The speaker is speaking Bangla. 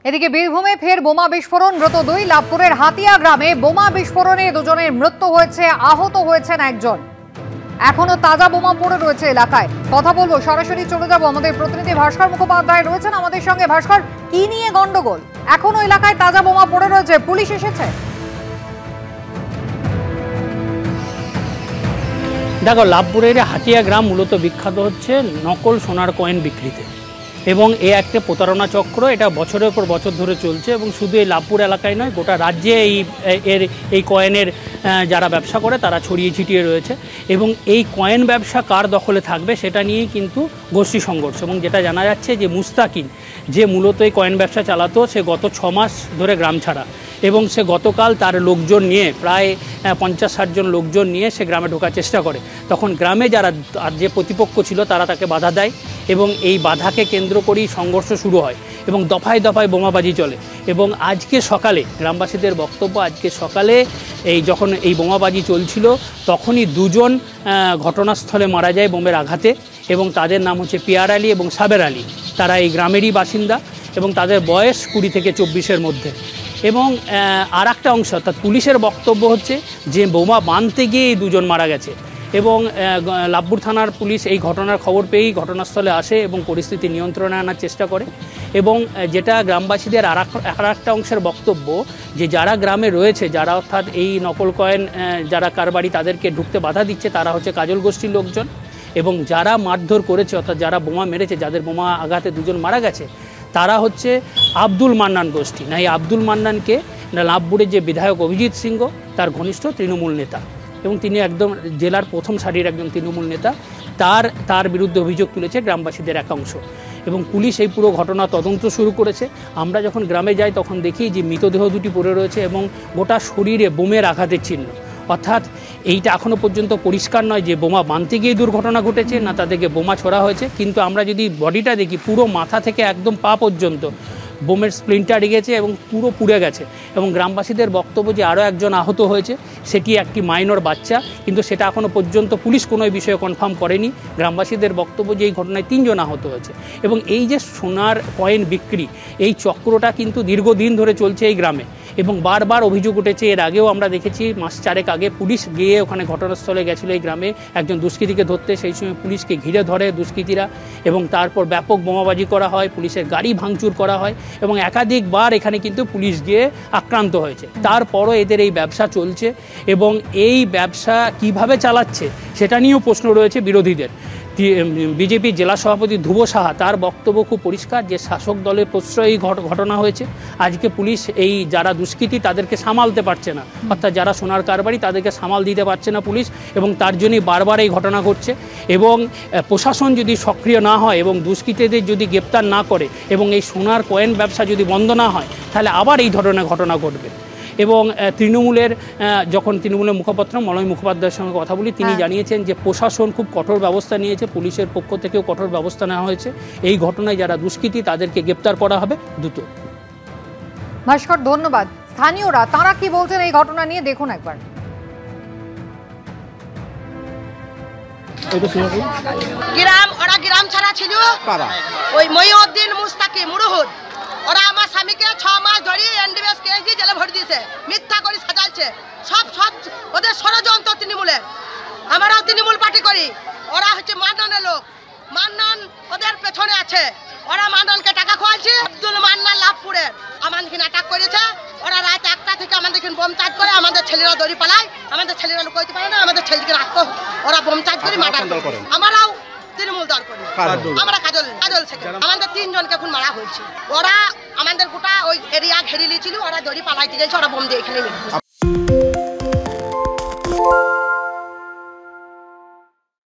এদিকে বীরভূমে ফের বোমা বিস্ফোরণ, মৃত দুই। লাভপুরের হাতিয়া গ্রামে বোমা বিস্ফোরণে দুজনের মৃত্যু হয়েছে, আহত হয়েছেন একজন। এখনো তাজা বোমা পড়ে রয়েছে এলাকায়। কথা বলবো, সরাসরি চলে যাব, আমাদের প্রতিনিধি ভাস্কর মুখোপাধ্যায় রয়েছেন আমাদের সঙ্গে। ভাস্কর, কি নিয়ে গন্ডগোল? এখনো এলাকায় তাজা বোমা পড়ে রয়েছে, পুলিশ এসেছে? দেখো, লাভপুরের হাতিয়া গ্রাম মূলত বিখ্যাত হচ্ছে নকল সোনার কয়েন বিক্রিতে, এবং এ একটা প্রতারণা চক্র। এটা বছরের পর বছর ধরে চলছে, এবং শুধু এই লাভপুর এলাকায় নয়, গোটা রাজ্যে এই কয়েনের যারা ব্যবসা করে তারা ছড়িয়ে ছিটিয়ে রয়েছে। এবং এই কয়েন ব্যবসা কার দখলে থাকবে সেটা নিয়েই কিন্তু গোষ্ঠী সংঘর্ষ। এবং যেটা জানা যাচ্ছে যে মুস্তাকিন, যে মূলত এই কয়েন ব্যবসা চালাতো, সে গত 6 মাস ধরে গ্রাম ছাড়া, এবং সে গতকাল তার লোকজন নিয়ে প্রায় 50-60 জন লোকজন নিয়ে সে গ্রামে ঢোকার চেষ্টা করে। তখন গ্রামে যারা যে প্রতিপক্ষ ছিল তারা তাকে বাধা দেয়, এবং এই বাধাকে কেন্দ্র করেই সংঘর্ষ শুরু হয়, এবং দফায় দফায় বোমাবাজি চলে। এবং আজকে সকালে গ্রামবাসীদের বক্তব্য, আজকে সকালে যখন এই বোমাবাজি চলছিল তখনই 2 জন ঘটনাস্থলে মারা যায় বোমের আঘাতে, এবং তাদের নাম হচ্ছে পিয়ার আলী এবং সাবের আলী। তারা এই গ্রামেরই বাসিন্দা, এবং তাদের বয়স 20 থেকে 24-এর মধ্যে। এবং আর একটা অংশ, অর্থাৎ পুলিশের বক্তব্য হচ্ছে যে বোমা বাঁধতে গিয়ে এই 2 জন মারা গেছে। এবং লাভপুর থানার পুলিশ এই ঘটনার খবর পেয়েই ঘটনাস্থলে আসে এবং পরিস্থিতি নিয়ন্ত্রণে আনার চেষ্টা করে। এবং যেটা গ্রামবাসীদের আর একটা অংশের বক্তব্য, যে যারা গ্রামে রয়েছে, যারা অর্থাৎ এই নকল কয়েন যারা কারবারি তাদেরকে ঢুকতে বাধা দিচ্ছে, তারা হচ্ছে কাজল গোষ্ঠীর লোকজন। এবং যারা মারধর করেছে, অর্থাৎ যারা বোমা মেরেছে, যাদের বোমা আঘাতে 2 জন মারা গেছে, তারা হচ্ছে আব্দুল মান্নান গোষ্ঠী। না, এই আব্দুল মান্নানকে লাভপুরের যে বিধায়ক অভিজিৎ সিংহ, তার ঘনিষ্ঠ তৃণমূল নেতা, এবং তিনি একদম জেলার প্রথম সারির একজন তৃণমূল নেতা। তার বিরুদ্ধে অভিযোগ তুলেছে গ্রামবাসীদের একাংশ, এবং পুলিশ এই পুরো ঘটনা তদন্ত শুরু করেছে। আমরা যখন গ্রামে যাই তখন দেখি যে মৃতদেহ 2টি পড়ে রয়েছে, এবং গোটা শরীরে বোমের আঘাতের চিহ্ন। অর্থাৎ এইটা এখনও পর্যন্ত পরিষ্কার নয় যে বোমা বাঁধতে গিয়ে দুর্ঘটনা ঘটেছে না তাদেরকে বোমা ছোড়া হয়েছে। কিন্তু আমরা যদি বডিটা দেখি, পুরো মাথা থেকে একদম পা পর্যন্ত বোমের স্প্লিন্টার গেছে এবং পুরো পুড়ে গেছে। এবং গ্রামবাসীদের বক্তব্য যে আরও একজন আহত হয়েছে, সেটি একটি মাইনর বাচ্চা, কিন্তু সেটা এখনও পর্যন্ত পুলিশ কোনো বিষয়ে কনফার্ম করেনি। গ্রামবাসীদের বক্তব্য যে এই ঘটনায় 3 জন আহত হয়েছে। এবং এই যে সোনার কয়েন বিক্রি, এই চক্রটা কিন্তু দীর্ঘদিন ধরে চলছে এই গ্রামে, এবং বারবার অভিযোগ উঠেছে। এর আগেও আমরা দেখেছি, মাস 4 আগে পুলিশ গিয়ে ওখানে ঘটনাস্থলে গেছিলো এই গ্রামে একজন দুষ্কৃতীকে ধরতে। সেই সময় পুলিশকে ঘিরে ধরে দুষ্কৃতীরা, এবং তারপর ব্যাপক বোমাবাজি করা হয়, পুলিশের গাড়ি ভাঙচুর করা হয়, এবং একাধিকবার এখানে কিন্তু পুলিশ গিয়ে আক্রান্ত হয়েছে। তারপরও এদের এই ব্যবসা চলছে, এবং এই ব্যবসা কিভাবে চালাচ্ছে সেটা নিয়েও প্রশ্ন রয়েছে বিরোধীদের। বিজেপি জেলা সভাপতি ধ্রুব সাহা, তার বক্তব্য খুব পরিষ্কার যে শাসক দলের প্রশ্রয়ে এই ঘটনা হয়েছে। আজকে পুলিশ এই যারা দুষ্কৃতী তাদেরকে সামালতে পারছে না, অর্থাৎ যারা সোনার কারবারি তাদেরকে সামাল দিতে পারছে না পুলিশ, এবং তার জন্যই বারবার এই ঘটনা ঘটছে। এবং প্রশাসন যদি সক্রিয় না হয় এবং দুষ্কৃতীদের যদি গ্রেপ্তার না করে, এবং এই সোনার কয়েন ব্যবসা যদি বন্ধ না হয়, তাহলে আবার এই ধরনের ঘটনা ঘটবে। এবং তৃণমূলের মুখপাত্র মলয় মুখোপাধ্যায়ের সঙ্গে কথা বলি, তিনি জানিয়েছেন যে প্রশাসন খুব কঠোর ব্যবস্থা নিয়েছে, পুলিশের পক্ষ থেকেও কঠোর ব্যবস্থা নেওয়া হয়েছে। এই ঘটনায় যারা দুষ্কৃতী তাদেরকে গ্রেপ্তার করা হবে দ্রুত। ভাস্কর, ধন্যবাদ। স্থানীয়রা তারা কি বলছেন এই ঘটনা নিয়ে, দেখুন একবার। গ্রাম ছাড়া ছিল ওই মহিউদ্দিন, মুস্তাকি, মুরহুদ, ওরা আমার স্বামীকে 6 মাস ধরে এনডিএস কেস দিয়ে জেলে ভরে দিয়েছে, মিথ্যা করে সাজাচ্ছে। সব ওদের ষড়যন্ত্র তৃণমূলের। আমরাও তৃণমূল পার্টি করি, ওরা হচ্ছে মান্নানের লোক। মান্নান ওদের পেছনে আছে, ওরা মান্নানকে টাকা খোয়াচ্ছে। আব্দুল মান্নান লাভপুরের আমাদেরকে অ্যাটাক করেছে। ওরা রাত 1টা থেকে আমাদেরকে বোম চার্জ করে, আমাদের ছেলেরা দড়ি পালায়, আমাদের ছেলেরা লুকাইতে পারে না, আমাদের ছেলেকে রাখতো, ওরা বোম চার্জ করে মার্ডার করে। আমরাও তৃণমূল দল করি, আমরা কাজল থেকে আমাদের 3 জনকে এখন মারা হয়েছে। ওরা আমাদের গোটা ওই এরিয়া ঘেরে নিয়েছিল, ওরা দড়ি পালাইতে গেছে, ওরা বোম দিয়ে এখানে